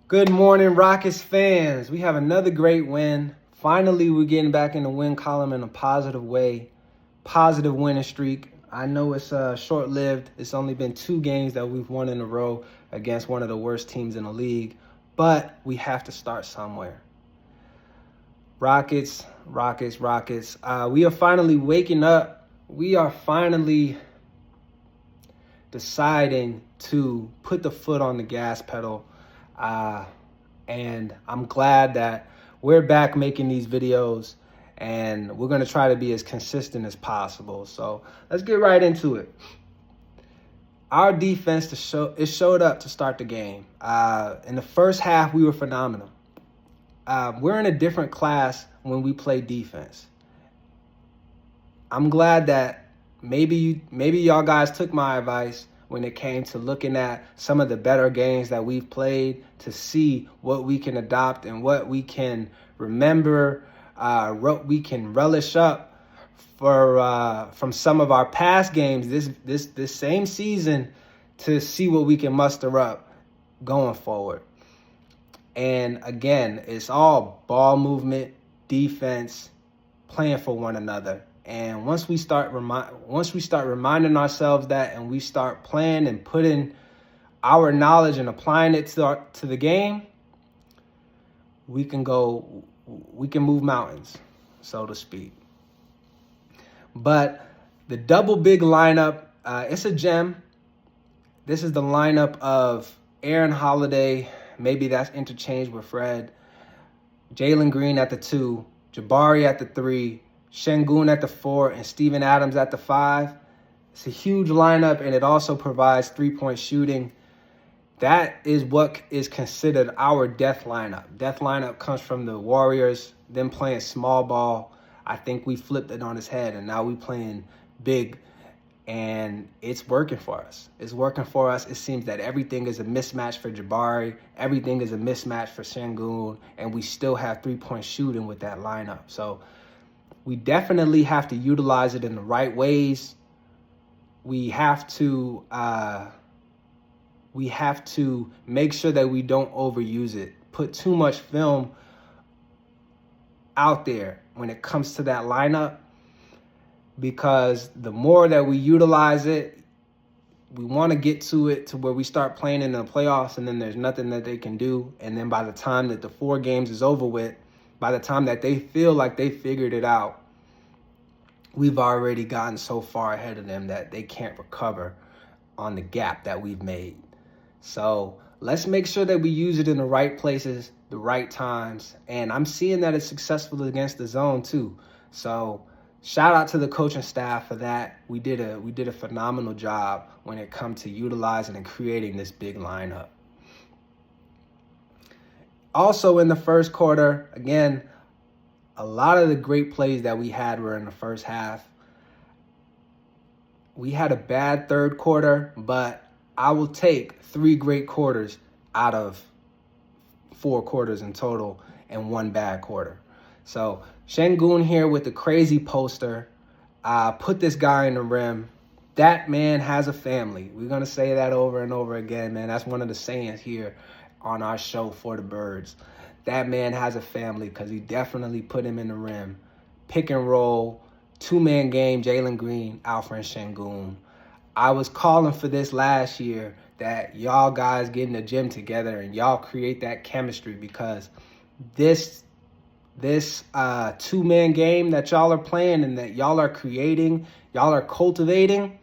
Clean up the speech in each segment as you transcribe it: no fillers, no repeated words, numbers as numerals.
Good morning, Rockets fans. We have another great win. Finally, we're getting back in the win column in a positive way. Positive winning streak. I know it's short-lived. It's only been 2 games that we've won in a row against one of the worst teams in the league. But we have to start somewhere. Rockets. We are finally waking up. We are finally deciding to put the foot on the gas pedal. And I'm glad that we're back making these videos, and we're going to try to be as consistent as possible. So let's get right into it. Our defense showed up to start the game. In the first half, we were phenomenal. We're in a different class when we play defense. I'm glad that maybe y'all guys took my advice when it came to looking at some of the better games that we've played to see what we can adopt and what we can remember, what we can relish up from some of our past games this same season to see what we can muster up going forward. And again, it's all ball movement, defense, playing for one another. And once we start reminding ourselves that, and we start playing and putting our knowledge and applying it to the game, we can move mountains, so to speak. But the double big lineup, it's a gem. This is the lineup of Aaron Holiday. Maybe that's interchanged with Fred. Jalen Green at the 2, Jabari at the 3, Şengün at the 4, and Steven Adams at the 5. It's a huge lineup, and it also provides three-point shooting. That is what is considered our death lineup. Death lineup comes from the Warriors, them playing small ball. I think we flipped it on its head, and now we playing big, and it's working for us. It's working for us. It seems that everything is a mismatch for Jabari. Everything is a mismatch for Şengün, and we still have three-point shooting with that lineup. So we definitely have to utilize it in the right ways. We have to make sure that we don't overuse it. Put too much film out there when it comes to that lineup, because the more that we utilize it, we want to get to it to where we start playing in the playoffs, and then there's nothing that they can do. And then by the time that the 4 games is over with, by the time that they feel like they figured it out, we've already gotten so far ahead of them that they can't recover on the gap that we've made. So let's make sure that we use it in the right places, the right times. And I'm seeing that it's successful against the zone too. So shout out to the coaching staff for that. We did a phenomenal job when it comes to utilizing and creating this big lineup. Also in the first quarter, again, a lot of the great plays that we had were in the first half. We had a bad third quarter, but I will take 3 great quarters out of 4 quarters in total and 1 bad quarter. So Şengün here with the crazy poster. Put this guy in the rim. That man has a family. We're going to say that over and over again, man. That's one of the sayings here on our show For the Birds. That man has a family, because he definitely put him in the rim. Pick and roll, 2-man game, Jalen Green, Alfred Şengün. I was calling for this last year, that y'all guys get in the gym together and y'all create that chemistry, because this 2-man game that y'all are playing and that y'all are creating, y'all are cultivating,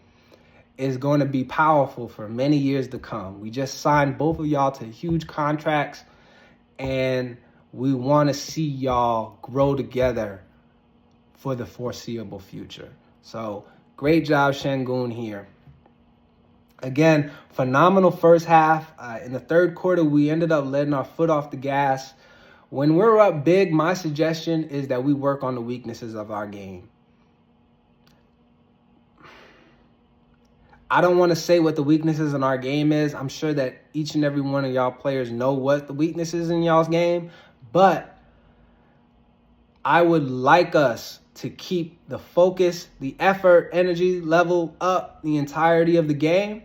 is going to be powerful for many years to come. We just signed both of y'all to huge contracts, and we want to see y'all grow together for the foreseeable future. So great job, Şengün here. Again, phenomenal first half. In the third quarter, we ended up letting our foot off the gas. When we're up big, my suggestion is that we work on the weaknesses of our game. I don't want to say what the weaknesses in our game is. I'm sure that each and every one of y'all players know what the weaknesses in y'all's game, but I would like us to keep the focus, the effort, energy level up the entirety of the game.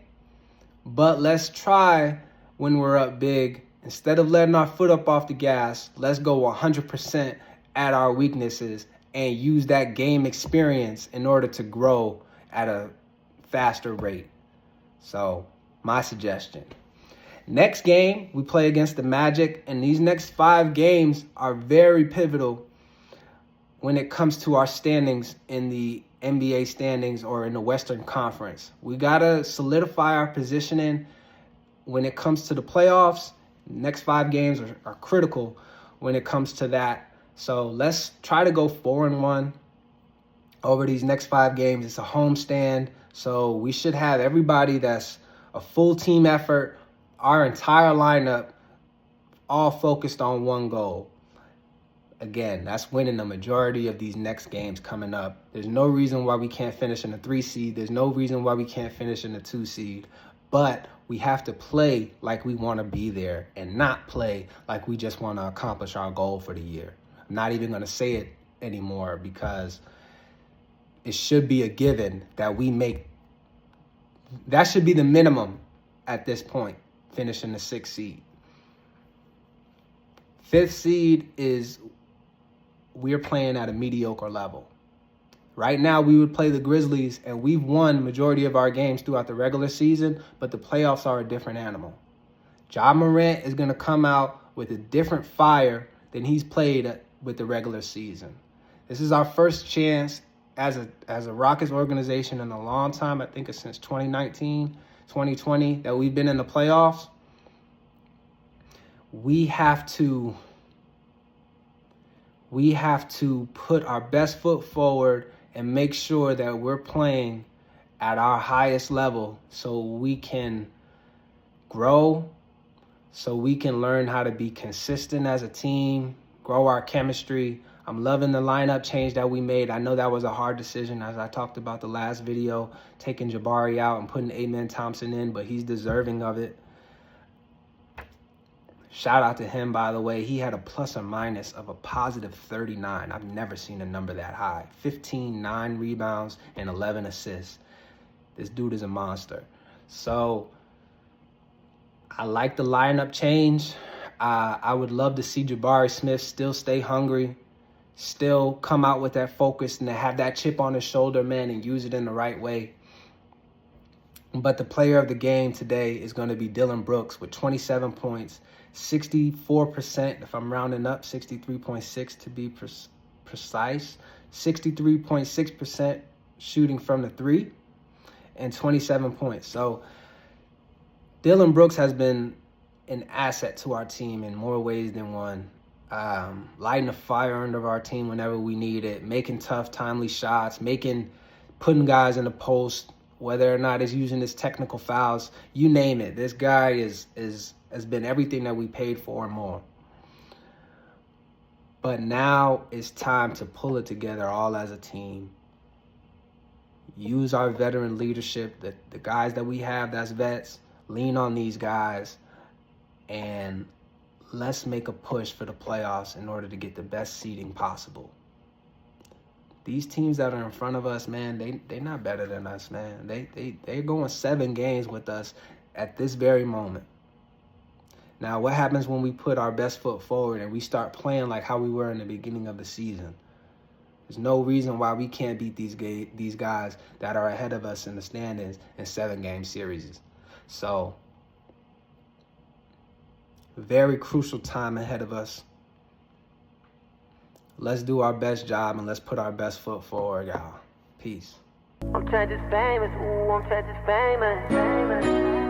But let's try, when we're up big, Instead of letting our foot up off the gas, let's go 100% at our weaknesses and use that game experience in order to grow at a faster rate. So, my suggestion. Next game, we play against the Magic, and these next 5 games are very pivotal when it comes to our standings in the NBA standings or in the Western Conference. We got to solidify our positioning when it comes to the playoffs. Next 5 games are critical when it comes to that. So let's try to go 4-1 over these next 5 games. It's a homestand, so we should have everybody that's a full team effort, our entire lineup, all focused on one goal. Again, that's winning the majority of these next games coming up. There's no reason why we can't finish in the 3 seed. There's no reason why we can't finish in the 2 seed. But we have to play like we want to be there and not play like we just want to accomplish our goal for the year. I'm not even going to say it anymore because it should be a given that we make. That should be the minimum at this point, finishing the 6th seed. 5th seed is we're playing at a mediocre level. Right now, we would play the Grizzlies, and we've won majority of our games throughout the regular season, but the playoffs are a different animal. Ja Morant is going to come out with a different fire than he's played with the regular season. This is our first chance as a Rockets organization in a long time. I think it's since 2019, 2020 that we've been in the playoffs. We have to put our best foot forward and make sure that we're playing at our highest level so we can grow, so we can learn how to be consistent as a team, grow our chemistry. I'm loving the lineup change that we made. I know that was a hard decision, as I talked about the last video, taking Jabari out and putting Amen Thompson in, but he's deserving of it. Shout out to him, by the way. He had a plus or minus of a positive 39. I've never seen a number that high. 15, 9 rebounds, and 11 assists. This dude is a monster. So I like the lineup change. I would love to see Jabari Smith still stay hungry, still come out with that focus and to have that chip on his shoulder, man, and use it in the right way. But the player of the game today is going to be Dillon Brooks with 27 points, 64%, if I'm rounding up, 63.6 to be precise, 63.6% shooting from the 3, and 27 points. So Dillon Brooks has been an asset to our team in more ways than one. Lighting a fire under our team whenever we need it, making tough, timely shots, putting guys in the post, whether or not it's using his technical fouls, you name it. This guy has been everything that we paid for and more. But now it's time to pull it together all as a team. Use our veteran leadership, the guys that we have that's vets, lean on these guys, and let's make a push for the playoffs in order to get the best seeding possible. These teams that are in front of us, man, they're not better than us, man. They're going 7 games with us at this very moment. Now, what happens when we put our best foot forward and we start playing like how we were in the beginning of the season? There's no reason why we can't beat these guys that are ahead of us in the standings in 7-game series. So, very crucial time ahead of us. Let's do our best job and let's put our best foot forward, y'all. Peace. I'm just famous, ooh, I'm just famous.